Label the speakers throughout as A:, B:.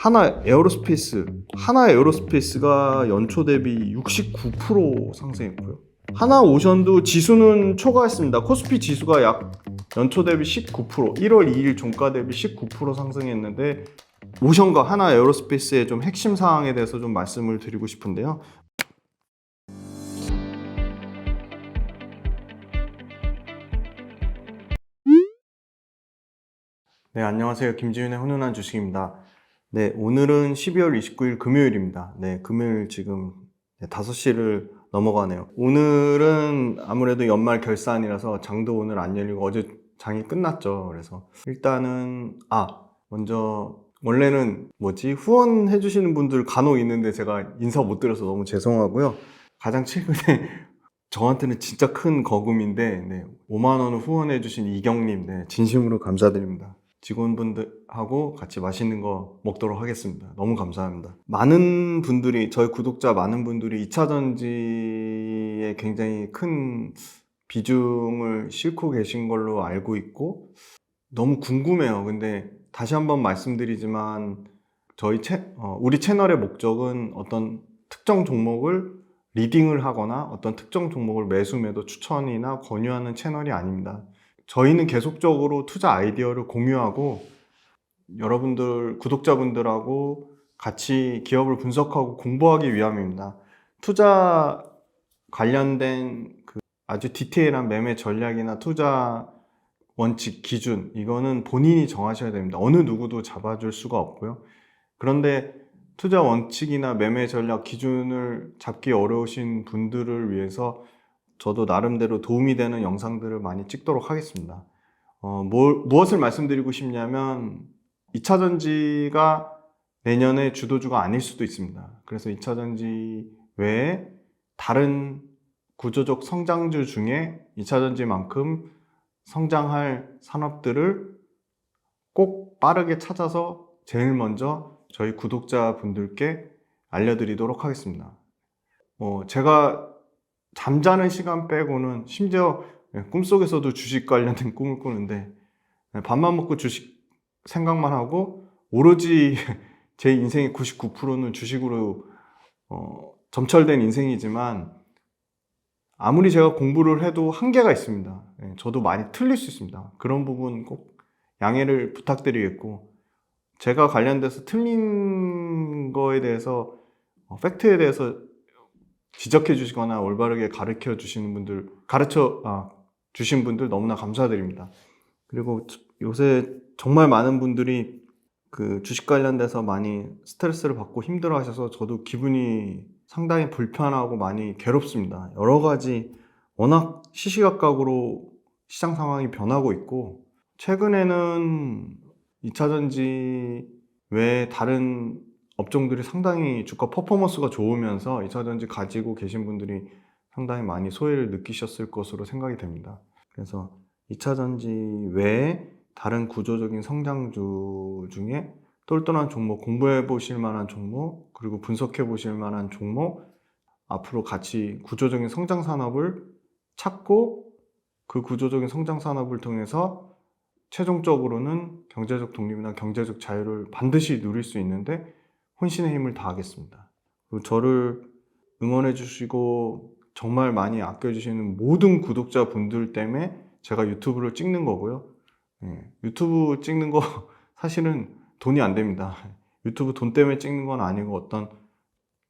A: 하나 에어로스페이스가 연초 대비 69% 상승했고요. 하나오션도 지수는 초과했습니다. 코스피 지수가 약 연초 대비 19%, 1월 2일 종가 대비 19% 상승했는데, 오션과 하나 에어로스페이스의 좀 핵심 사항에 대해서 좀 말씀을 드리고 싶은데요. 네, 안녕하세요. 김지윤의 훈훈한 주식입니다. 네, 오늘은 12월 29일 금요일입니다. 네, 금요일 지금 5시를 넘어가네요. 오늘은 아무래도 연말 결산이라서 장도 오늘 안 열리고 어제 장이 끝났죠. 그래서 일단은 먼저 원래는 후원해 주시는 분들 간혹 있는데 제가 인사 못 드려서 너무 죄송하고요. 가장 최근에 저한테는 진짜 큰 거금인데 5만 원을 후원해 주신 이경님, 진심으로 감사드립니다. 직원분들하고 같이 맛있는 거 먹도록 하겠습니다. 너무 감사합니다. 저희 구독자 많은 분들이 2차 전지에 굉장히 큰 비중을 싣고 계신 걸로 알고 있고, 너무 궁금해요. 근데 다시 한번 말씀드리지만 우리 채널의 목적은 어떤 특정 종목을 리딩을 하거나 어떤 특정 종목을 매수 매도 추천이나 권유하는 채널이 아닙니다. 저희는 계속적으로 투자 아이디어를 공유하고 여러분들 구독자분들하고 같이 기업을 분석하고 공부하기 위함입니다. 투자 관련된 아주 디테일한 매매 전략이나 투자 원칙, 기준, 이거는 본인이 정하셔야 됩니다. 어느 누구도 잡아줄 수가 없고요. 그런데 투자 원칙이나 매매 전략, 기준을 잡기 어려우신 분들을 위해서 저도 나름대로 도움이 되는 영상들을 많이 찍도록 하겠습니다. 무엇을 말씀드리고 싶냐면 2차 전지가 내년에 주도주가 아닐 수도 있습니다. 그래서 2차 전지 외에 다른 구조적 성장주 중에 2차 전지만큼 성장할 산업들을 꼭 빠르게 찾아서 제일 먼저 저희 구독자분들께 알려드리도록 하겠습니다. 제가 잠자는 시간 빼고는 심지어 꿈속에서도 주식 관련된 꿈을 꾸는데, 밥만 먹고 주식 생각만 하고 오로지 제 인생의 99%는 주식으로 점철된 인생이지만, 아무리 제가 공부를 해도 한계가 있습니다. 저도 많이 틀릴 수 있습니다. 그런 부분 꼭 양해를 부탁드리겠고, 제가 관련돼서 틀린 거에 대해서 팩트에 대해서 지적해 주시거나 올바르게 가르쳐 주신 분들 너무나 감사드립니다. 그리고 요새 정말 많은 분들이 주식 관련돼서 많이 스트레스를 받고 힘들어 하셔서 저도 기분이 상당히 불편하고 많이 괴롭습니다. 여러 가지 워낙 시시각각으로 시장 상황이 변하고 있고, 최근에는 2차 전지 외에 다른 업종들이 상당히 주가 퍼포먼스가 좋으면서 2차 전지 가지고 계신 분들이 상당히 많이 소외를 느끼셨을 것으로 생각이 됩니다. 그래서 2차 전지 외에 다른 구조적인 성장주 중에 똘똘한 종목, 공부해 보실 만한 종목, 그리고 분석해 보실 만한 종목, 앞으로 같이 구조적인 성장 산업을 찾고 그 구조적인 성장 산업을 통해서 최종적으로는 경제적 독립이나 경제적 자유를 반드시 누릴 수 있는데 혼신의 힘을 다하겠습니다. 그리고 저를 응원해 주시고 정말 많이 아껴주시는 모든 구독자분들 때문에 제가 유튜브를 찍는 거고요. 유튜브 찍는 거 사실은 돈이 안 됩니다. 유튜브 돈 때문에 찍는 건 아니고,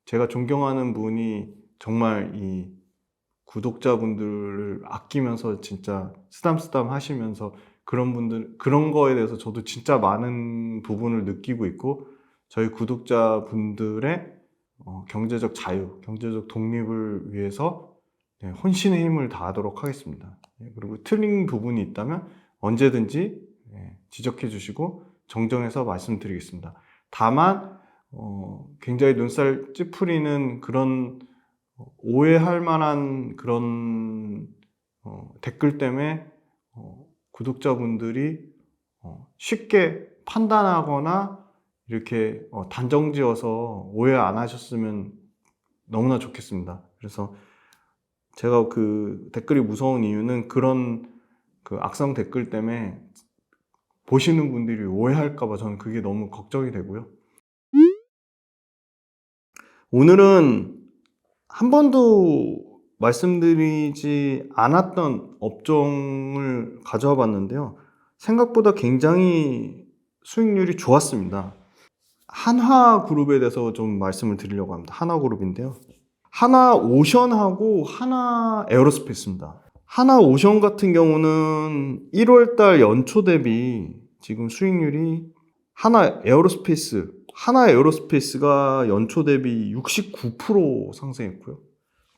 A: 제가 존경하는 분이 정말 이 구독자분들을 아끼면서 진짜 쓰담쓰담 하시면서 그런 거에 대해서 저도 진짜 많은 부분을 느끼고 있고, 저희 구독자분들의 경제적 자유, 경제적 독립을 위해서 혼신의 힘을 다하도록 하겠습니다. 그리고 틀린 부분이 있다면 언제든지 지적해 주시고 정정해서 말씀드리겠습니다. 다만 굉장히 눈살 찌푸리는 그런 오해할 만한 그런 댓글 때문에 구독자분들이 쉽게 판단하거나 이렇게 단정지어서 오해 안 하셨으면 너무나 좋겠습니다. 그래서 제가 댓글이 무서운 이유는 그런 악성 댓글 때문에 보시는 분들이 오해할까봐 저는 그게 너무 걱정이 되고요. 오늘은 한 번도 말씀드리지 않았던 업종을 가져와 봤는데요. 생각보다 굉장히 수익률이 좋았습니다. 한화그룹에 대해서 좀 말씀을 드리려고 합니다. 한화그룹인데요. 하나오션하고 하나에어로스페이스입니다. 하나오션 같은 경우는 1월달 연초 대비 지금 수익률이 하나에어로스페이스가 연초 대비 69% 상승했고요.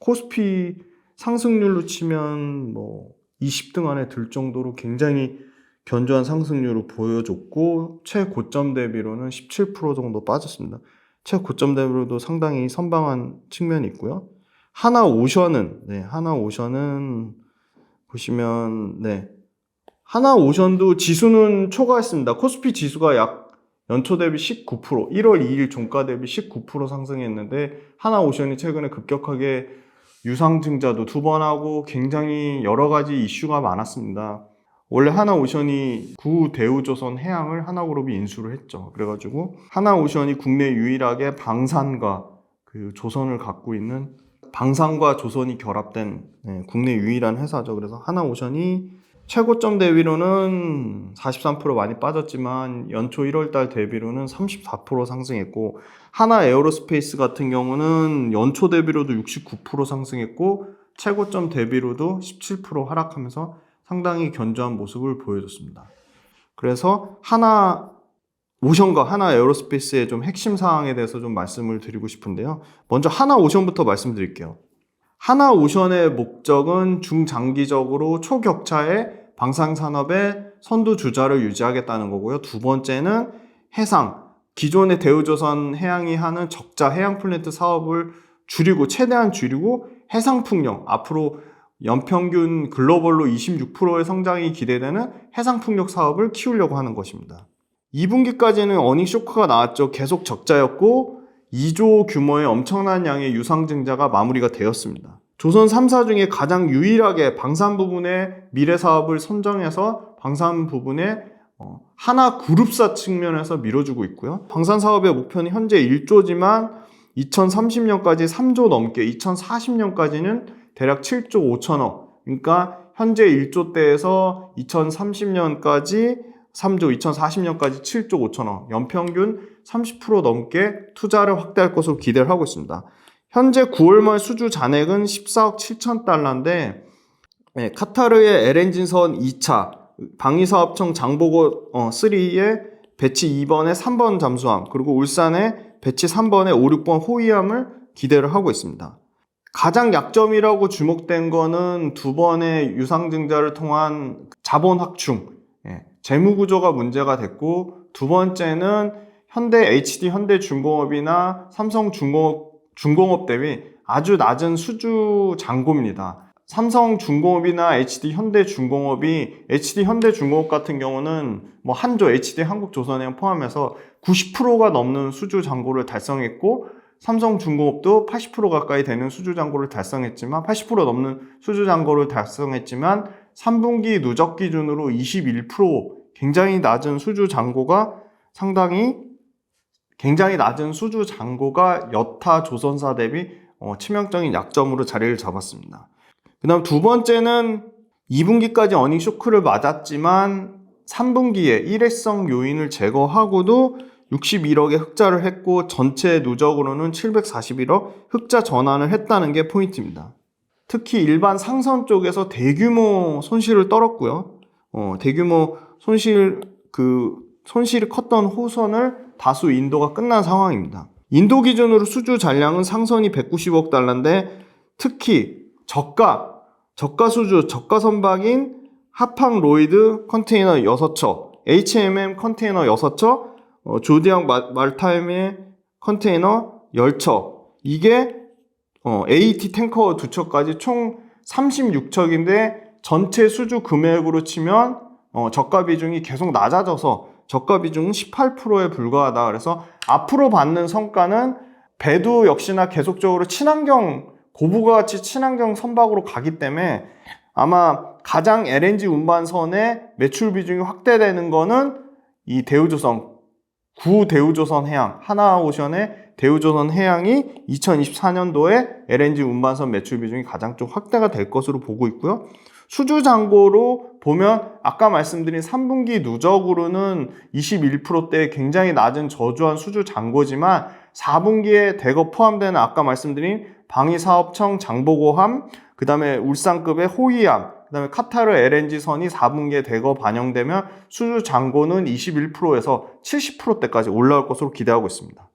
A: 코스피 상승률로 치면 뭐 20등 안에 들 정도로 굉장히 견조한 상승률을 보여줬고, 최고점 대비로는 17% 정도 빠졌습니다. 최고점 대비로도 상당히 선방한 측면이 있고요. 하나오션은 보시면 하나오션도 지수는 초과했습니다. 코스피 지수가 약 연초 대비 19%, 1월 2일 종가 대비 19% 상승했는데, 하나오션이 최근에 급격하게 유상증자도 2번 하고 굉장히 여러 가지 이슈가 많았습니다. 원래 하나오션이 구대우조선 해양을 하나그룹이 인수를 했죠. 그래가지고 하나오션이 국내 유일하게 방산과 그 조선을 갖고 있는, 방산과 조선이 결합된 국내 유일한 회사죠. 그래서 하나오션이 최고점 대비로는 43% 많이 빠졌지만 연초 1월달 대비로는 34% 상승했고, 하나에어로스페이스 같은 경우는 연초 대비로도 69% 상승했고 최고점 대비로도 17% 하락하면서 상당히 견조한 모습을 보여줬습니다. 그래서 하나오션과 하나에어로스페이스의 좀 핵심 사항에 대해서 좀 말씀을 드리고 싶은데요. 먼저 하나오션부터 말씀드릴게요. 하나오션의 목적은 중장기적으로 초격차의 방산산업의 선두주자를 유지하겠다는 거고요. 두 번째는 해상, 기존의 대우조선 해양이 하는 적자 해양 플랜트 사업을 최대한 줄이고 해상풍력, 앞으로 연평균 글로벌로 26%의 성장이 기대되는 해상풍력 사업을 키우려고 하는 것입니다. 2분기까지는 어닝 쇼크가 나왔죠. 계속 적자였고 2조 규모의 엄청난 양의 유상증자가 마무리가 되었습니다. 조선 3사 중에 가장 유일하게 방산 부분의 미래 사업을 선정해서 방산 부분에 하나그룹사 측면에서 밀어주고 있고요. 방산 사업의 목표는 현재 1조지만 2030년까지 3조 넘게, 2040년까지는 대략 7조 5천억. 그러니까 현재 1조대에서 2030년까지 3조, 2040년까지 7조 5천억. 연평균 30% 넘게 투자를 확대할 것으로 기대를 하고 있습니다. 현재 9월 말 수주 잔액은 14억 7천 달러인데, 카타르의 LNG선 2차, 방위사업청 장보고 3의 배치 2번에 3번 잠수함, 그리고 울산의 배치 3번에 5, 6번 호위함을 기대를 하고 있습니다. 가장 약점이라고 주목된 거는 두 번의 유상증자를 통한 자본 확충, 재무구조가 문제가 됐고, 두 번째는 현대중공업이나 삼성중공업 대비 아주 낮은 수주 잔고입니다. 삼성중공업이나 현대중공업 같은 경우는 뭐 한조, 한국조선해양 포함해서 90%가 넘는 수주 잔고를 달성했고, 삼성중공업도 80% 가까이 되는 수주 잔고를 달성했지만 80% 넘는 수주 잔고를 달성했지만 3분기 누적 기준으로 21% 굉장히 낮은 수주 잔고가 여타 조선사 대비 치명적인 약점으로 자리를 잡았습니다. 그 다음 두 번째는 2분기까지 어닝 쇼크를 맞았지만 3분기에 일회성 요인을 제거하고도 61억의 흑자를 했고, 전체 누적으로는 741억 흑자 전환을 했다는 게 포인트입니다. 특히 일반 상선 쪽에서 대규모 손실을 떨었고요. 대규모 손실이 컸던 호선을 다수 인도가 끝난 상황입니다. 인도 기준으로 수주 잔량은 상선이 190억 달러인데, 특히 저가 선박인 하팡 로이드 컨테이너 6척, HMM 컨테이너 6척, 조디앙 말타임의 컨테이너 10척, 이게 AT 탱커 2척까지 총 36척인데 전체 수주 금액으로 치면 저가 비중이 계속 낮아져서 저가 비중은 18%에 불과하다. 그래서 앞으로 받는 성과는 배도 역시나 계속적으로 고부가가치 친환경 선박으로 가기 때문에 아마 가장 LNG 운반선의 매출 비중이 확대되는 거는 이 구대우조선 해양, 하나오션의 대우조선 해양이 2024년도에 LNG 운반선 매출 비중이 가장 좀 확대가 될 것으로 보고 있고요. 수주잔고로 보면 아까 말씀드린 3분기 누적으로는 21%대 굉장히 낮은 저조한 수주잔고지만 4분기에 대거 포함되는 아까 말씀드린 방위사업청 장보고함, 그 다음에 울산급의 호위함, 그 다음에 카타르 LNG선이 4분기에 대거 반영되면 수주잔고는 21%에서 70%대까지 올라올 것으로 기대하고 있습니다.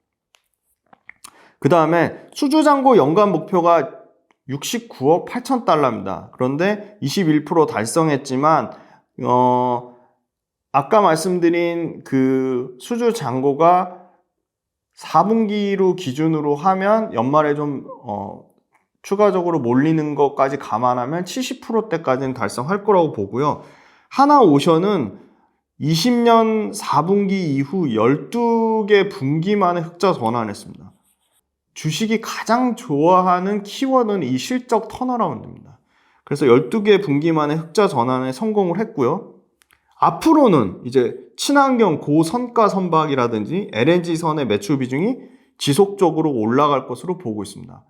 A: 그 다음에 수주잔고 연간 목표가 69억 8천 달러입니다. 그런데 21% 달성했지만 아까 말씀드린 그 수주잔고가 4분기로 기준으로 하면 연말에 좀 추가적으로 몰리는 것까지 감안하면 70%대까지는 달성할 거라고 보고요. 하나오션은 20년 4분기 이후 12개 분기 만에 흑자 전환했습니다. 주식이 가장 좋아하는 키워드는 이 실적 턴어라운드입니다. 그래서 12개 분기 만에 흑자 전환에 성공을 했고요. 앞으로는 이제 친환경 고선가 선박이라든지 LNG선의 매출 비중이 지속적으로 올라갈 것으로 보고 있습니다.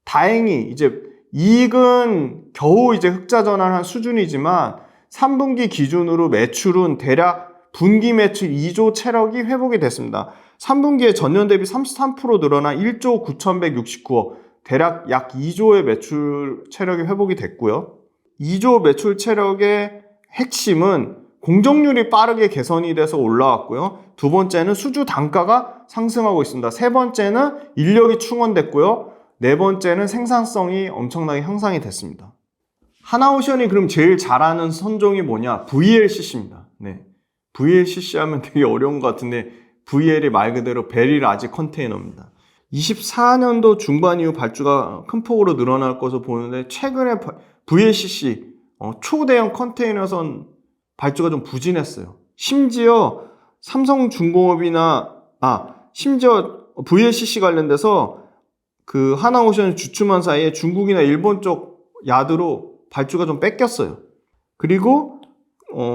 A: 다행히 이제 이익은 겨우 이제 흑자 전환한 수준이지만 3분기 기준으로 매출은 대략 분기 매출 2조 체력이 회복이 됐습니다. 3분기에 전년 대비 33% 늘어난 1조 9,169억, 대략 약 2조의 매출 체력이 회복이 됐고요. 2조 매출 체력의 핵심은 공정률이 빠르게 개선이 돼서 올라왔고요. 두 번째는 수주 단가가 상승하고 있습니다. 세 번째는 인력이 충원됐고요. 네 번째는 생산성이 엄청나게 향상이 됐습니다. 하나오션이 그럼 제일 잘하는 선종이 뭐냐? VLCC입니다. 네. VLCC 하면 되게 어려운 것 같은데 VL이 말 그대로 베릴 라지 컨테이너입니다. 24년도 중반 이후 발주가 큰 폭으로 늘어날 것으로 보는데 최근에 VLCC 초대형 컨테이너선 발주가 좀 부진했어요. 심지어 삼성중공업이나 심지어 VLCC 관련돼서 그 하나오션을 주춤한 사이에 중국이나 일본 쪽 야드로 발주가 좀 뺏겼어요. 그리고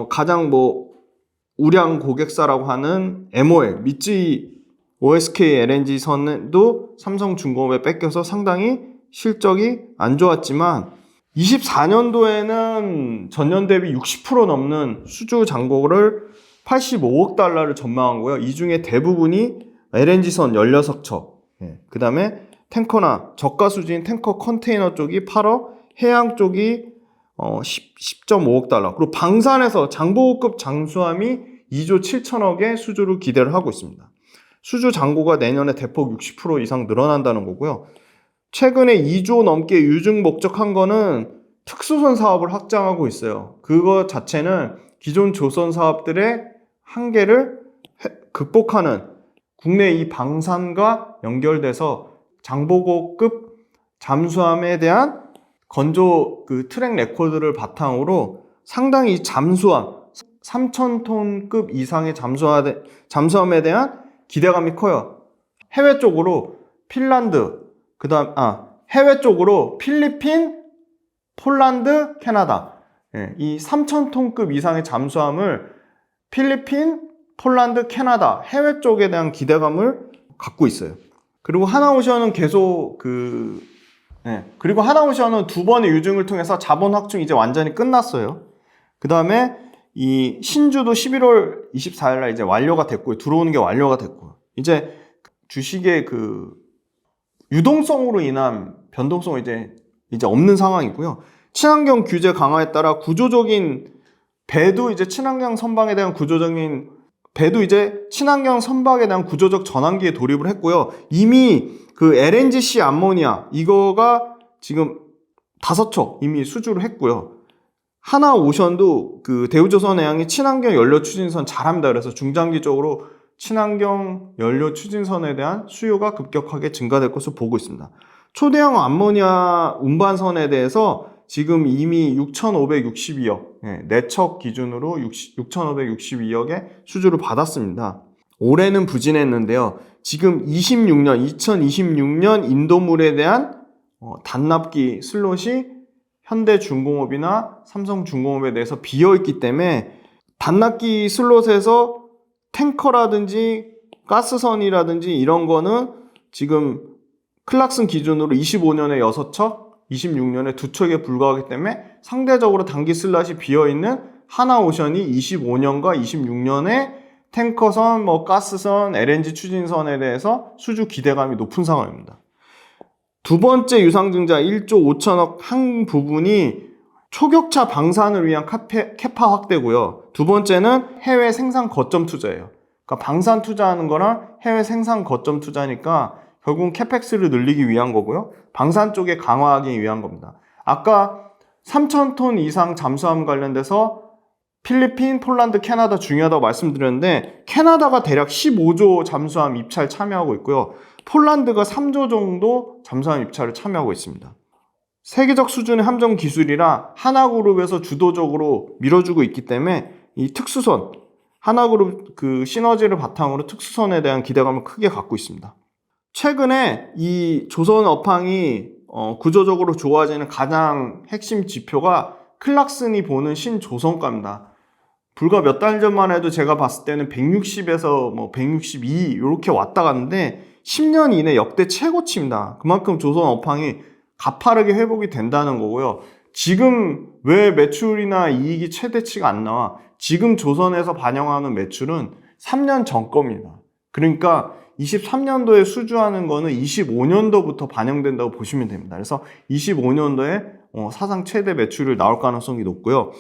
A: 가장 우량 고객사라고 하는 MOL, 미쯔이 OSK LNG 선도 삼성중공업에 뺏겨서 상당히 실적이 안 좋았지만 24년도에는 전년 대비 60% 넘는 수주 잔고를 85억 달러를 전망하고요. 이 중에 대부분이 LNG선 16척, 그 다음에 탱커나 저가 수지인 탱커 컨테이너 쪽이 8억, 해양 쪽이 10.5억 달러. 그리고 방산에서 장보고급 장수함이 2조 7천억의 수주를 기대를 하고 있습니다. 수주 잔고가 내년에 대폭 60% 이상 늘어난다는 거고요. 최근에 2조 넘게 유증 목적한 거는 특수선 사업을 확장하고 있어요. 그거 자체는 기존 조선 사업들의 한계를 극복하는 국내 이 방산과 연결돼서 장보고급 잠수함에 대한 건조 그 트랙 레코드를 바탕으로 상당히 잠수함 3,000톤급 이상의 잠수함에 대한 기대감이 커요. 해외 쪽으로 핀란드, 해외 쪽으로 필리핀, 폴란드, 캐나다. 이 3,000톤급 이상의 잠수함을 필리핀, 폴란드, 캐나다 해외 쪽에 대한 기대감을 갖고 있어요. 그리고 하나오션은 계속 그리고 하나오션은 두 번의 유증을 통해서 자본 확충이 이제 완전히 끝났어요. 그 다음에 이 신주도 11월 24일 날 이제 완료가 됐고요. 들어오는 게 완료가 됐고요. 이제 주식의 그 유동성으로 인한 변동성은 이제 없는 상황이고요. 친환경 규제 강화에 따라 구조적인 배도 이제 친환경 선박에 대한 구조적 전환기에 돌입을 했고요. 이미 그 LNGC 암모니아 이거가 지금 5척 이미 수주를 했고요. 하나오션도 그 대우조선해양이 친환경 연료 추진선 잘합니다. 그래서 중장기적으로 친환경 연료 추진선에 대한 수요가 급격하게 증가될 것으로 보고 있습니다. 초대형 암모니아 운반선에 대해서 지금 이미 6,562억, 4척 기준으로 6,562억의 수주를 받았습니다. 올해는 부진했는데요. 지금 2026년 인도물에 대한 단납기 슬롯이 현대중공업이나 삼성중공업에 대해서 비어있기 때문에 단납기 슬롯에서 탱커라든지 가스선이라든지 이런 거는 지금 클락슨 기준으로 25년에 6척, 26년에 2척에 불과하기 때문에 상대적으로 단기 슬롯이 비어있는 하나오션이 25년과 26년에 탱커선, 가스선, LNG 추진선에 대해서 수주 기대감이 높은 상황입니다. 두 번째 유상증자 1조 5천억 한 부분이 초격차 방산을 위한 캐파 확대고요. 두 번째는 해외 생산 거점 투자예요. 그러니까 방산 투자하는 거랑 해외 생산 거점 투자니까 결국은 캐펙스를 늘리기 위한 거고요. 방산 쪽에 강화하기 위한 겁니다. 아까 3,000톤 이상 잠수함 관련돼서 필리핀, 폴란드, 캐나다 중요하다고 말씀드렸는데 캐나다가 대략 15조 잠수함 입찰 참여하고 있고요. 폴란드가 3조 정도 잠수함 입찰을 참여하고 있습니다. 세계적 수준의 함정 기술이라 하나그룹에서 주도적으로 밀어주고 있기 때문에 이 특수선, 하나그룹 그 시너지를 바탕으로 특수선에 대한 기대감을 크게 갖고 있습니다. 최근에 이 조선 업황이 구조적으로 좋아지는 가장 핵심 지표가 클락슨이 보는 신조선가입니다. 불과 몇 달 전만 해도 제가 봤을 때는 160에서 162 이렇게 왔다 갔는데 10년 이내 역대 최고치입니다. 그만큼 조선 업황이 가파르게 회복이 된다는 거고요. 지금 왜 매출이나 이익이 최대치가 안 나와? 지금 조선에서 반영하는 매출은 3년 전 겁니다. 그러니까 23년도에 수주하는 거는 25년도부터 반영된다고 보시면 됩니다. 그래서 25년도에 사상 최대 매출을 나올 가능성이 높고요.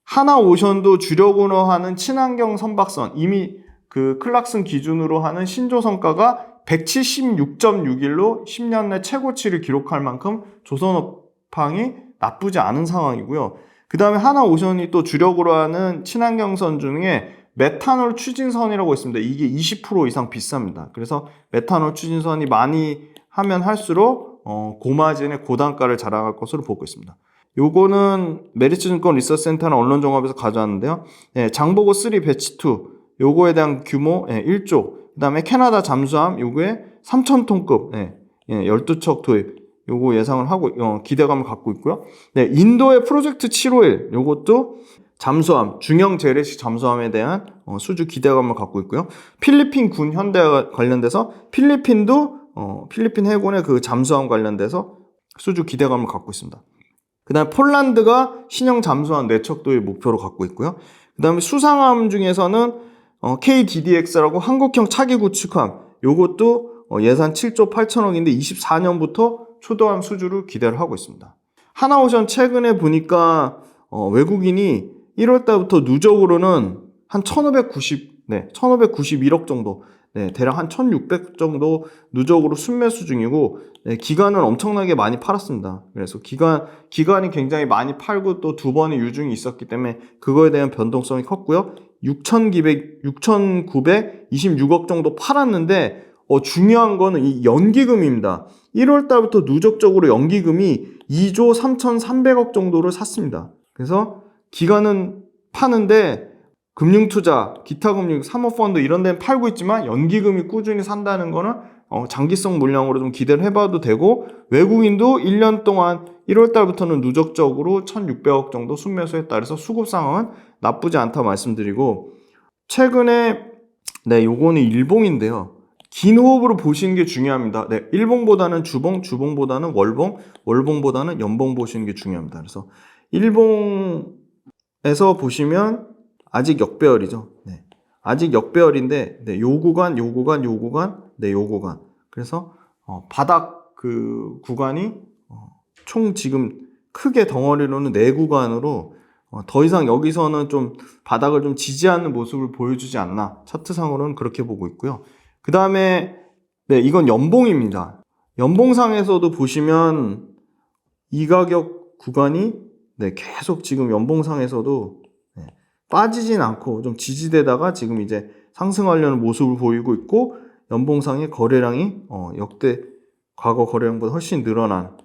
A: 하나오션도 주력으로 하는 친환경 선박선, 이미 그 클락슨 기준으로 하는 신조선가가 176.61로 10년 내 최고치를 기록할 만큼 조선업황이 나쁘지 않은 상황이고요. 그 다음에 하나오션이 또 주력으로 하는 친환경선 중에 메탄올 추진선이라고 있습니다. 이게 20% 이상 비쌉니다. 그래서 메탄올 추진선이 많이 하면 할수록 고마진의 고단가를 자랑할 것으로 보고 있습니다. 요거는 메리츠증권 리서치센터나 언론종합에서 가져왔는데요. 장보고 3 배치 2 요거에 대한 규모 1조, 그 다음에 캐나다 잠수함 요거에 3,000톤급 12척 도입 요거 예상을 하고 기대감을 갖고 있고요. 인도의 프로젝트 751 요것도 잠수함, 중형 재래식 잠수함에 대한 수주 기대감을 갖고 있고요. 필리핀 군 현대와 관련돼서 필리핀도 필리핀 해군의 그 잠수함 관련돼서 수주 기대감을 갖고 있습니다. 그 다음에 폴란드가 신형 잠수함 4척 도입 목표로 갖고 있고요. 그 다음에 수상함 중에서는 KDDX라고 한국형 차기 구축함 요것도 예산 7조 8천억인데 24년부터 초도함 수주를 기대를 하고 있습니다. 하나오션 최근에 보니까 외국인이 1월달부터 누적으로는 한 1591억 정도, 대략 한 1600 정도 누적으로 순매수 중이고, 기간은 엄청나게 많이 팔았습니다. 그래서 기간이 굉장히 많이 팔고 또 두 번의 유증이 있었기 때문에 그거에 대한 변동성이 컸고요. 6,926억 정도 팔았는데, 중요한 거는 이 연기금입니다. 1월달부터 누적적으로 연기금이 2조 3,300억 정도를 샀습니다. 그래서 기간은 파는데 금융투자, 기타금융, 사모펀드 이런 데는 팔고 있지만 연기금이 꾸준히 산다는 거는 장기성 물량으로 좀 기대를 해봐도 되고, 외국인도 1년 동안 1월달부터는 누적적으로 1,600억 정도 순매수했다. 그래서 수급 상황은 나쁘지 않다 말씀드리고, 최근에 요거는 일봉인데요. 긴 호흡으로 보시는 게 중요합니다. 일봉보다는 주봉, 주봉보다는 월봉, 월봉보다는 연봉 보시는 게 중요합니다. 그래서 일봉에서 보시면 아직 역배열이죠. 아직 역배열인데, 요 구간, 요 구간, 요 구간, 요 구간. 그래서 바닥 그 구간이 총 지금 크게 덩어리로는 4구간으로 더 이상 여기서는 좀 바닥을 좀 지지하는 모습을 보여주지 않나. 차트상으로는 그렇게 보고 있고요. 그 다음에 이건 연봉입니다. 연봉상에서도 보시면 이 가격 구간이 계속 지금 연봉상에서도 빠지진 않고 좀 지지되다가 지금 이제 상승하려는 모습을 보이고 있고, 연봉상의 거래량이 역대 과거 거래량보다 훨씬 늘어난,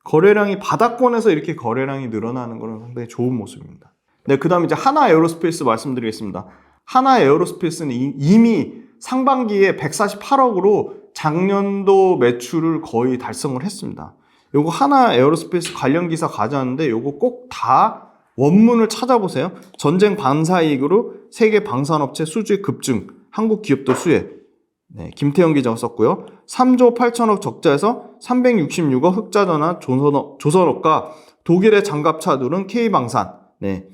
A: 거래량이 바닥권에서 이렇게 거래량이 늘어나는 것은 상당히 좋은 모습입니다. 그 다음에 이제 하나 에어로스페이스 말씀드리겠습니다. 하나 에어로스페이스는 이미 상반기에 148억으로 작년도 매출을 거의 달성을 했습니다. 요거 하나 에어로스페이스 관련 기사 가져왔는데 요거 꼭 다 원문을 찾아보세요. 전쟁 반사이익으로 세계 방산업체 수주의 급증, 한국 기업도 수혜. 김태형 기자가 썼고요. 3조 8천억 적자에서 366억 흑자 전환 조선업과 독일의 장갑차들은 K방산. 네.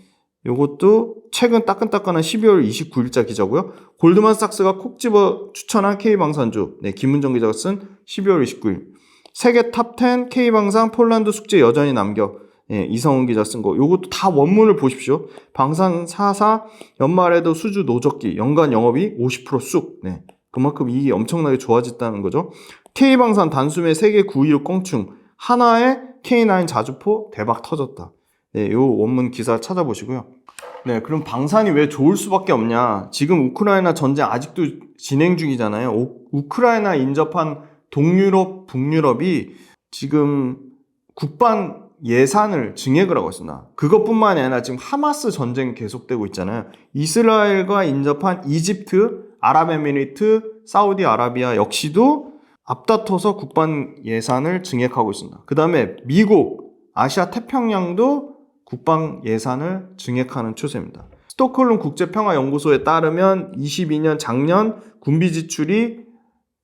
A: 요것도 최근 따끈따끈한 12월 29일자 기자고요. 골드만삭스가 콕 집어 추천한 K방산주. 네, 김문정 기자가 쓴 12월 29일. 세계 탑10 K방산 폴란드 숙제 여전히 남겨. 네, 이성훈 기자 쓴 거. 요것도 다 원문을 보십시오. 방산 4사 연말에도 수주 노적기 연간 영업이 50% 쑥. 네. 그만큼 이익이 엄청나게 좋아졌다는 거죠. K방산 단숨에 세계 9위로 껑충. 하나의 K9 자주포 대박 터졌다. 네, 요 원문 기사 찾아보시고요. 네, 그럼 방산이 왜 좋을 수밖에 없냐? 지금 우크라이나 전쟁 아직도 진행 중이잖아요. 우크라이나 인접한 동유럽, 북유럽이 지금 국방 예산을 증액을 하고 있습니다. 그것뿐만이 아니라 지금 하마스 전쟁 계속되고 있잖아요. 이스라엘과 인접한 이집트, 아랍에미리트, 사우디아라비아 역시도 앞다퉈서 국방 예산을 증액하고 있습니다. 그 다음에 미국, 아시아 태평양도 국방 예산을 증액하는 추세입니다. 스톡홀름 국제평화연구소에 따르면 22년 작년 군비 지출이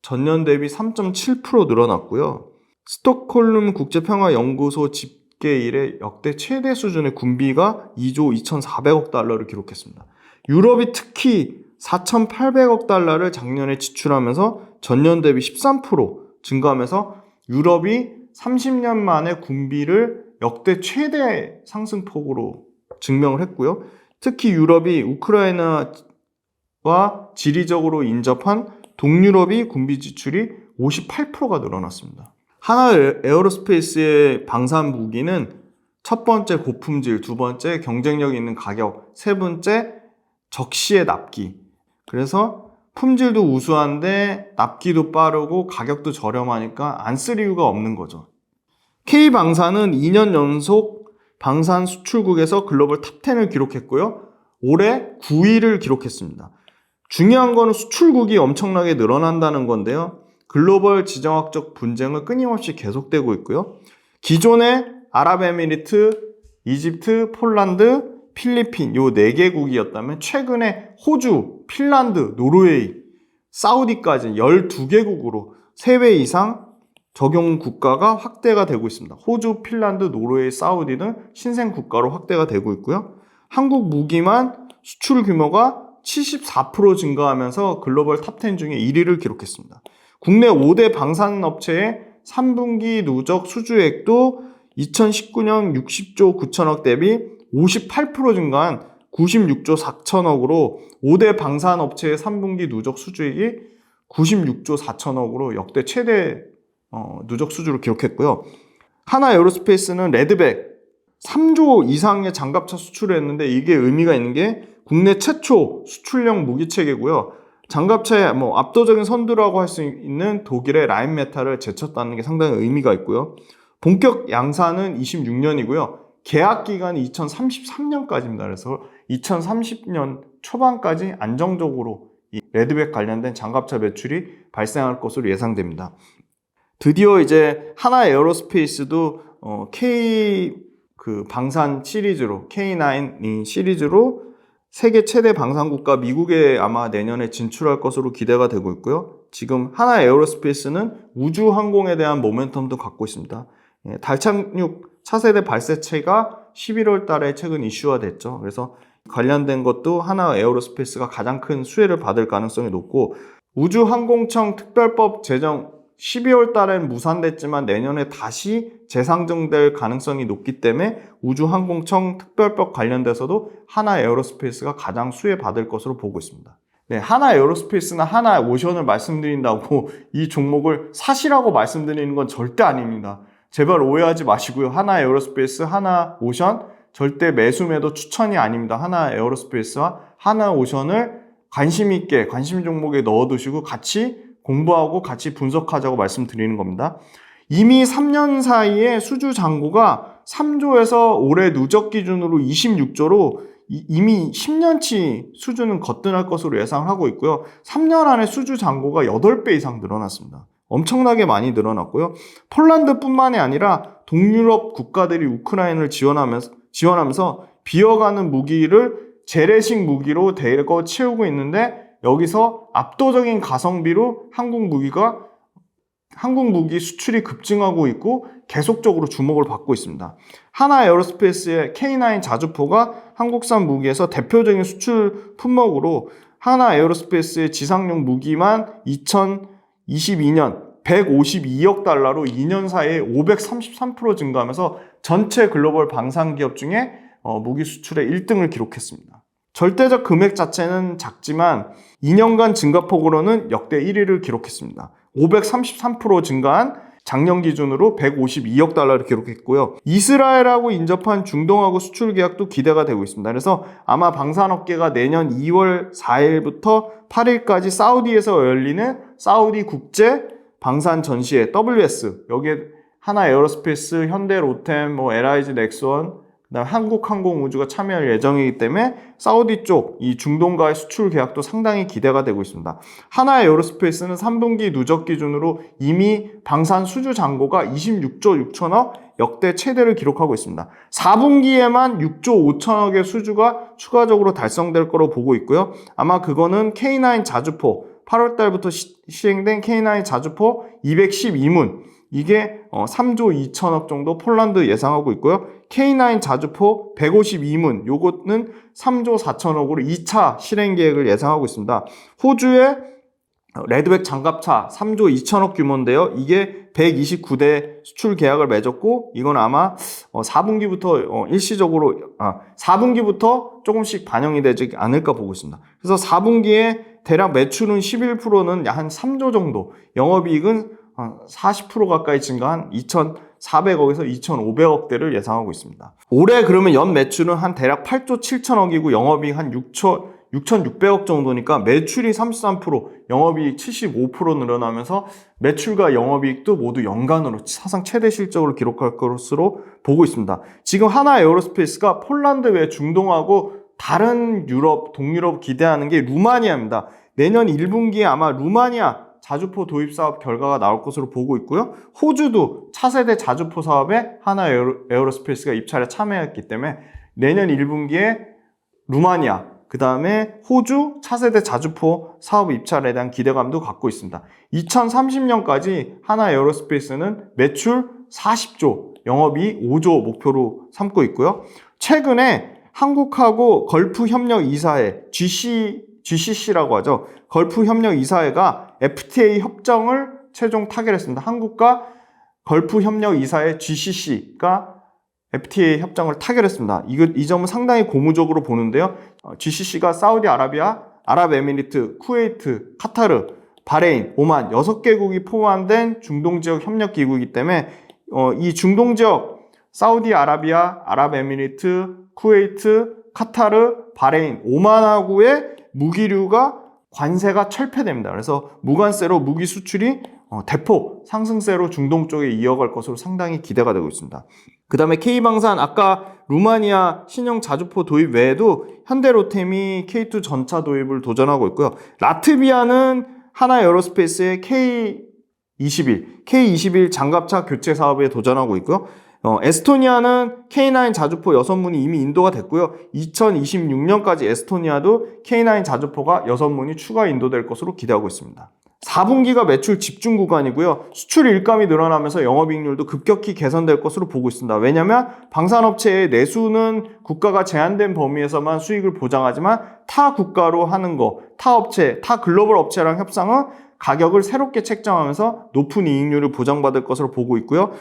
A: 전년 대비 3.7% 늘어났고요. 스톡홀름 국제평화연구소 집계 이래 역대 최대 수준의 군비가 2조 2,400억 달러를 기록했습니다. 유럽이 특히 4,800억 달러를 작년에 지출하면서 전년 대비 13% 증가하면서 유럽이 30년 만에 군비를 역대 최대 상승폭으로 증명을 했고요. 특히 유럽이 우크라이나와 지리적으로 인접한 동유럽이 군비 지출이 58%가 늘어났습니다. 하나 에어로스페이스의 방산 무기는 첫 번째 고품질, 두 번째 경쟁력 있는 가격, 세 번째 적시의 납기. 그래서 품질도 우수한데 납기도 빠르고 가격도 저렴하니까 안 쓸 이유가 없는 거죠. K방산은 2년 연속 방산 수출국에서 글로벌 탑10을 기록했고요. 올해 9위를 기록했습니다. 중요한 거는 수출국이 엄청나게 늘어난다는 건데요. 글로벌 지정학적 분쟁은 끊임없이 계속되고 있고요. 기존의 아랍에미리트, 이집트, 폴란드, 필리핀 요 4개국이었다면 최근에 호주, 핀란드, 노르웨이, 사우디까지 12개국으로 3배 이상 적용 국가가 확대가 되고 있습니다. 호주, 핀란드, 노르웨이, 사우디 등 신생 국가로 확대가 되고 있고요. 한국 무기만 수출 규모가 74% 증가하면서 글로벌 탑10 중에 1위를 기록했습니다. 국내 5대 방산업체의 3분기 누적 수주액도 2019년 60조 9천억 대비 58% 증가한 96조 4천억으로 5대 방산업체의 3분기 누적 수주액이 96조 4천억으로 역대 최대 누적 수주를 기록했고요. 하나 에어로스페이스는 레드백 3조 이상의 장갑차 수출을 했는데 이게 의미가 있는 게 국내 최초 수출형 무기 체계고요. 장갑차의 압도적인 선두라고 할 수 있는 독일의 라인메탈을 제쳤다는 게 상당히 의미가 있고요. 본격 양산은 26년이고요. 계약 기간이 2033년까지입니다. 그래서 2030년 초반까지 안정적으로 이 레드백 관련된 장갑차 매출이 발생할 것으로 예상됩니다. 드디어 이제 하나 에어로스페이스도 K 방산 시리즈로 K9 시리즈로 세계 최대 방산국가 미국에 아마 내년에 진출할 것으로 기대가 되고 있고요. 지금 하나 에어로스페이스는 우주 항공에 대한 모멘텀도 갖고 있습니다. 달 착륙 차세대 발사체가 11월 달에 최근 이슈화 됐죠. 그래서 관련된 것도 하나 에어로스페이스가 가장 큰 수혜를 받을 가능성이 높고 우주항공청 특별법 제정 12월 달엔 무산됐지만 내년에 다시 재상정될 가능성이 높기 때문에 우주항공청 특별법 관련돼서도 하나 에어로스페이스가 가장 수혜받을 것으로 보고 있습니다. 네, 하나 에어로스페이스나 하나 오션을 말씀드린다고 이 종목을 사시라고 말씀드리는 건 절대 아닙니다. 제발 오해하지 마시고요. 하나 에어로스페이스, 하나 오션 절대 매수 매도 추천이 아닙니다. 하나 에어로스페이스와 하나 오션을 관심 있게 관심 종목에 넣어두시고 같이 공부하고 같이 분석하자고 말씀드리는 겁니다. 이미 3년 사이에 수주 잔고가 3조에서 올해 누적 기준으로 26조로 이미 10년치 수주는 거뜬할 것으로 예상하고 있고요. 3년 안에 수주 잔고가 8배 이상 늘어났습니다. 엄청나게 많이 늘어났고요. 폴란드뿐만이 아니라 동유럽 국가들이 우크라이나를 지원하면서 비어가는 무기를 재래식 무기로 대거 채우고 있는데 여기서 압도적인 가성비로 한국 무기가 한국 무기 수출이 급증하고 있고 계속적으로 주목을 받고 있습니다. 하나 에어로스페이스의 K9 자주포가 한국산 무기에서 대표적인 수출 품목으로 하나 에어로스페이스의 지상용 무기만 2022년 152억 달러로 2년 사이에 533% 증가하면서 전체 글로벌 방산 기업 중에 무기 수출의 1등을 기록했습니다. 절대적 금액 자체는 작지만 2년간 증가폭으로는 역대 1위를 기록했습니다. 533% 증가한 작년 기준으로 152억 달러를 기록했고요. 이스라엘하고 인접한 중동하고 수출 계약도 기대가 되고 있습니다. 그래서 아마 방산업계가 내년 2월 4일부터 8일까지 사우디에서 열리는 사우디 국제 방산 전시회 WS, 여기에 하나 에어로스페이스, 현대 로템, LIG 넥스원, 그다음 한국항공우주가 참여할 예정이기 때문에 사우디 쪽 이 중동과의 수출 계약도 상당히 기대가 되고 있습니다. 하나 에어로스페이스는 3분기 누적 기준으로 이미 방산 수주 잔고가 26조 6천억 역대 최대를 기록하고 있습니다. 4분기에만 6조 5천억의 수주가 추가적으로 달성될 거로 보고 있고요. 아마 그거는 K9 자주포 8월 달부터 시행된 K9 자주포 212문, 이게 3조 2천억 정도 폴란드 예상하고 있고요. K9 자주포 152문, 요거는 3조 4천억으로 2차 실행 계획을 예상하고 있습니다. 호주의 레드백 장갑차 3조 2천억 규모인데요. 이게 129대 수출 계약을 맺었고, 이건 아마 4분기부터 일시적으로 4분기부터 조금씩 반영이 되지 않을까 보고 있습니다. 그래서 4분기에 대략 매출은 11%는 한 3조 정도, 영업이익은 40% 가까이 증가한 2,400억에서 2,500억대를 예상하고 있습니다. 올해 그러면 연 매출은 한 대략 8조 7천억이고 영업이익 한 6,600억 정도니까 매출이 33%, 영업이익 75% 늘어나면서 매출과 영업이익도 모두 연간으로 사상 최대 실적으로 기록할 것으로 보고 있습니다. 지금 하나 에어로스페이스가 폴란드 외 중동하고 다른 유럽, 동유럽 기대하는 게 루마니아입니다. 내년 1분기에 아마 루마니아 자주포 도입 사업 결과가 나올 것으로 보고 있고요. 호주도 차세대 자주포 사업에 하나 에어로스페이스가 입찰에 참여했기 때문에 내년 1분기에 루마니아, 그 다음에 호주 차세대 자주포 사업 입찰에 대한 기대감도 갖고 있습니다. 2030년까지 하나 에어로스페이스는 매출 40조, 영업이익 5조 목표로 삼고 있고요. 최근에 한국하고 걸프협력이사회, GCC라고 하죠. 걸프협력이사회가 FTA 협정을 최종 타결했습니다. 한국과 걸프협력이사회 GCC가 FTA 협정을 타결했습니다. 이 점은 상당히 고무적으로 보는데요. GCC가 사우디아라비아, 아랍에미리트, 쿠웨이트, 카타르, 바레인, 오만 6개국이 포함된 중동지역 협력기구이기 때문에 이 중동지역 사우디아라비아, 아랍에미리트, 쿠웨이트, 카타르, 바레인, 오만하고의 무기류가 관세가 철폐됩니다. 그래서 무관세로 무기 수출이 대폭 상승세로 중동 쪽에 이어갈 것으로 상당히 기대가 되고 있습니다. 그 다음에 K방산, 아까 루마니아 신형 자주포 도입 외에도 현대로템이 K2 전차 도입을 도전하고 있고요. 라트비아는 하나 에어로스페이스의 K21 장갑차 교체 사업에 도전하고 있고요. 에스토니아는 K9 자주포 6문이 이미 인도가 됐고요. 2026년까지 에스토니아도 K9 자주포가 6문이 추가 인도될 것으로 기대하고 있습니다. 4분기가 매출 집중 구간이고요. 수출 일감이 늘어나면서 영업이익률도 급격히 개선될 것으로 보고 있습니다. 왜냐하면 방산업체의 내수는 국가가 제한된 범위에서만 수익을 보장하지만 타 국가로 하는 거, 타 글로벌 업체랑 협상은 가격을 새롭게 책정하면서 높은 이익률을 보장받을 것으로 보고 있고요.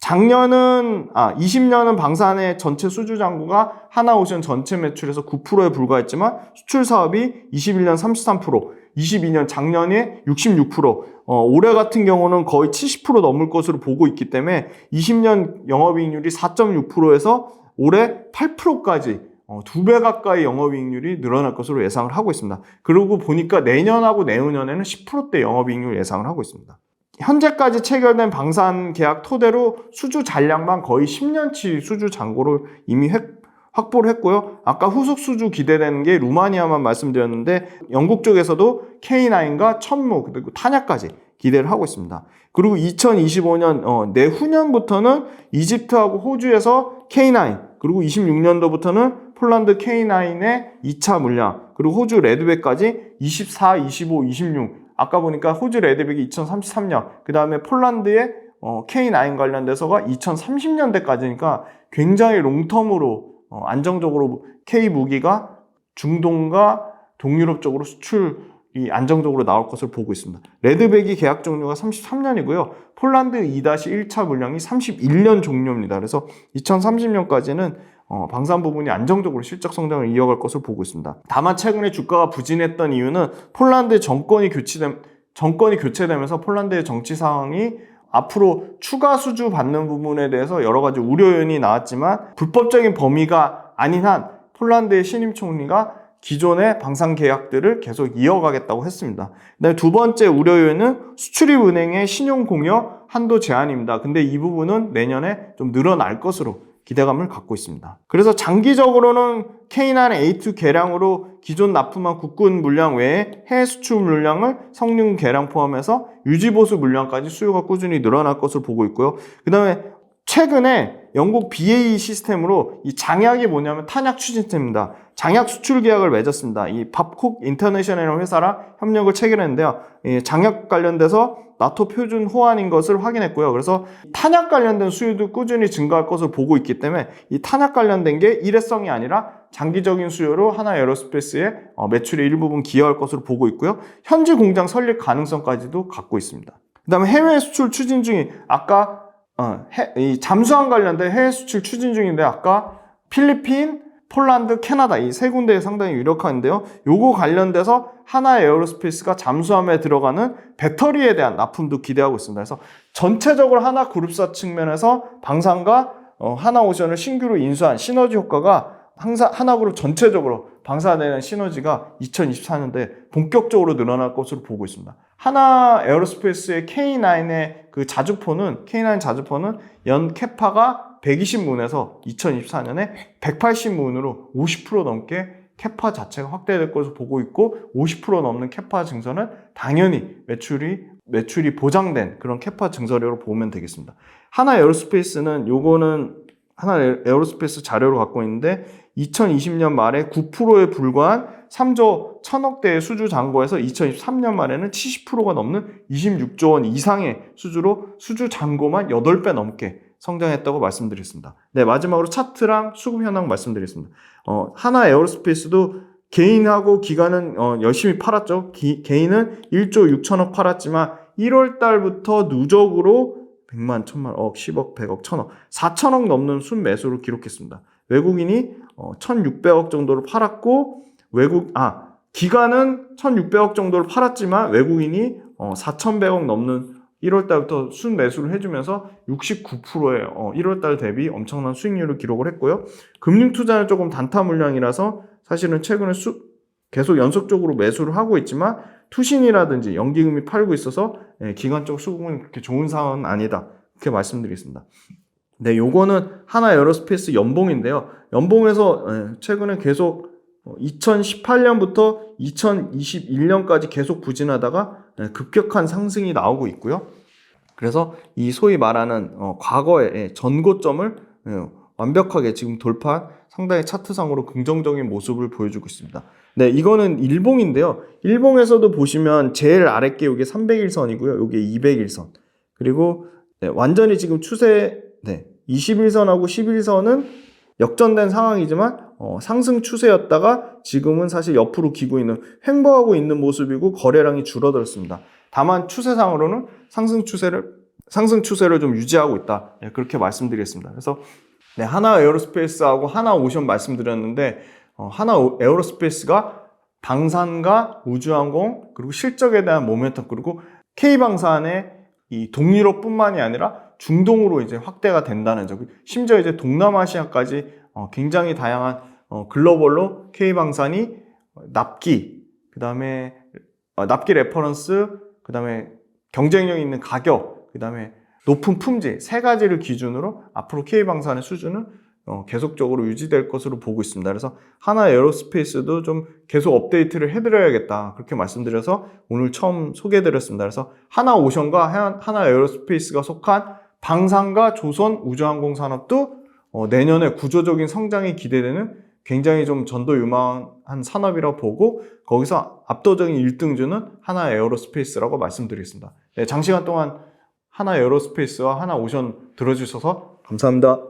A: 20년은 방산의 전체 수주 잔고가 하나오션 전체 매출에서 9%에 불과했지만 수출 사업이 21년 33%, 22년 작년에 66%, 올해 같은 경우는 거의 70% 넘을 것으로 보고 있기 때문에 20년 영업이익률이 4.6%에서 올해 8%까지 2배 가까이 영업이익률이 늘어날 것으로 예상을 하고 있습니다. 그러고 보니까 내년하고 내후년에는 10%대 영업이익률 예상을 하고 있습니다. 현재까지 체결된 방산 계약 토대로 수주 잔량만 거의 10년치 수주 잔고를 이미 확보를 했고요. 아까 후속 수주 기대되는 게 루마니아만 말씀드렸는데 영국 쪽에서도 K9과 천무 그리고 탄약까지 기대를 하고 있습니다. 그리고 2025년 내후년부터는 이집트하고 호주에서 K9 그리고 26년도부터는 폴란드 K9의 2차 물량 그리고 호주 레드백까지 24, 25, 26 아까 보니까 호주 레드백이 2033년, 그 다음에 폴란드의 K9 관련돼서가 2030년대까지니까 굉장히 롱텀으로 안정적으로 K 무기가 중동과 동유럽 쪽으로 수출이 안정적으로 나올 것을 보고 있습니다. 레드백이 계약 종료가 33년이고요. 폴란드 2-1차 물량이 31년 종료입니다. 그래서 2030년까지는 방산 부분이 안정적으로 실적 성장을 이어갈 것을 보고 있습니다. 다만 최근에 주가가 부진했던 이유는 폴란드 정권이 교체되면서 폴란드의 정치 상황이 앞으로 추가 수주 받는 부분에 대해서 여러 가지 우려 요인이 나왔지만 불법적인 범위가 아닌 한 폴란드의 신임 총리가 기존의 방산 계약들을 계속 이어가겠다고 했습니다. 그다음에 두 번째 우려 요인은 수출입은행의 신용 공여 한도 제한입니다. 근데 이 부분은 내년에 좀 늘어날 것으로 기대감을 갖고 있습니다. 그래서 장기적으로는 K9A2 개량으로 기존 납품한 국군 물량 외에 해외 수출 물량을 성능 개량 포함해서 유지보수 물량까지 수요가 꾸준히 늘어날 것으로 보고 있고요. 그 다음에 최근에 영국 BAE 시스템으로 이 장약이 뭐냐면 탄약 추진팀입니다. 장약 수출 계약을 맺었습니다. 이 밥콕 인터내셔널 회사랑 협력을 체결했는데요. 이 장약 관련돼서 나토 표준 호환인 것을 확인했고요. 그래서 탄약 관련된 수요도 꾸준히 증가할 것을 보고 있기 때문에 이 탄약 관련된 게 일회성이 아니라 장기적인 수요로 하나 에어로스페이스의 매출의 일부분 기여할 것으로 보고 있고요. 현지 공장 설립 가능성까지도 갖고 있습니다. 그 다음에 해외 수출 추진 중인 아까 이 잠수함 관련된 해외 수출 추진 중인데 아까 필리핀, 폴란드, 캐나다 이 세 군데에 상당히 유력한데요. 요거 관련돼서 하나 에어로스페이스가 잠수함에 들어가는 배터리에 대한 납품도 기대하고 있습니다. 그래서 전체적으로 하나 그룹사 측면에서 방산과 하나오션을 신규로 인수한 시너지 효과가 항상 하나그룹 전체적으로 방산에 대한 시너지가 2024년도에 본격적으로 늘어날 것으로 보고 있습니다. 하나 에어로스페이스의 K9의 그 자주포는 K9 자주포는 연 캐파가 120문에서 2024년에 180문으로 50% 넘게 캐파 자체가 확대될 것으로 보고 있고 50% 넘는 캐파 증설은 당연히 매출이 보장된 그런 캐파 증설으로 보면 되겠습니다. 하나 에어로스페이스는 요거는 하나 에어로스페이스 자료로 갖고 있는데 2020년 말에 9%에 불과한 3조 1000억대의 수주 잔고에서 2023년 말에는 70%가 넘는 26조 원 이상의 수주로 수주 잔고만 8배 넘게 성장했다고 말씀드렸습니다. 네, 마지막으로 차트랑 수급 현황 말씀드리겠습니다. 하나 에어로스페이스도 개인하고 기관은 열심히 팔았죠. 개인은 1조 6천억 팔았지만 1월 달부터 누적으로 100만, 1000만, 억, 10억, 100억, 1000억, 4천억 넘는 순매수를 기록했습니다. 외국인이 1600억 정도를 팔았고 기관은 1600억 정도를 팔았지만 외국인이 4100억 넘는 1월 달부터 순매수를 해주면서 69%의 1월 달 대비 엄청난 수익률을 기록을 했고요. 금융투자는 조금 단타 물량이라서 사실은 최근에 계속 연속적으로 매수를 하고 있지만 투신이라든지 연기금이 팔고 있어서 기관적 수급은 그렇게 좋은 상황은 아니다. 그렇게 말씀드리겠습니다. 네, 요거는 하나 에어로스페이스 연봉인데요. 연봉에서 최근에 계속 2018년부터 2021년까지 계속 부진하다가 급격한 상승이 나오고 있고요. 그래서 이 소위 말하는 과거의 전고점을 완벽하게 지금 돌파한 상당히 차트상으로 긍정적인 모습을 보여주고 있습니다. 네, 이거는 일봉인데요. 일봉에서도 보시면 제일 아랫게 이게 300일선이고요. 이게 200일선. 그리고 완전히 지금 추세 21선하고 11선은 역전된 상황이지만 상승 추세였다가 지금은 사실 옆으로 기고 있는 횡보하고 있는 모습이고 거래량이 줄어들었습니다. 다만 추세상으로는 상승 추세를 좀 유지하고 있다. 그렇게 말씀드리겠습니다. 그래서 하나 에어로스페이스하고 하나 오션 말씀드렸는데 하나 에어로스페이스가 방산과 우주항공 그리고 실적에 대한 모멘텀 그리고 K방산의 이 동유럽뿐만이 아니라 중동으로 이제 확대가 된다는 점. 심지어 이제 동남아시아까지 굉장히 다양한 글로벌로 K방산이 납기, 그다음에 납기 레퍼런스, 그다음에 경쟁력 있는 가격, 그다음에 높은 품질 세 가지를 기준으로 앞으로 K방산의 수준은 계속적으로 유지될 것으로 보고 있습니다. 그래서 하나 에어로스페이스도 좀 계속 업데이트를 해드려야겠다 그렇게 말씀드려서 오늘 처음 소개해드렸습니다. 그래서 하나 오션과 하나 에어로스페이스가 속한 방산과 조선 우주항공 산업도 내년에 구조적인 성장이 기대되는 굉장히 좀 전도 유망한 산업이라고 보고 거기서 압도적인 1등주는 하나 에어로스페이스라고 말씀드리겠습니다. 네, 장시간 동안 하나 에어로스페이스와 하나 오션 들어주셔서 감사합니다.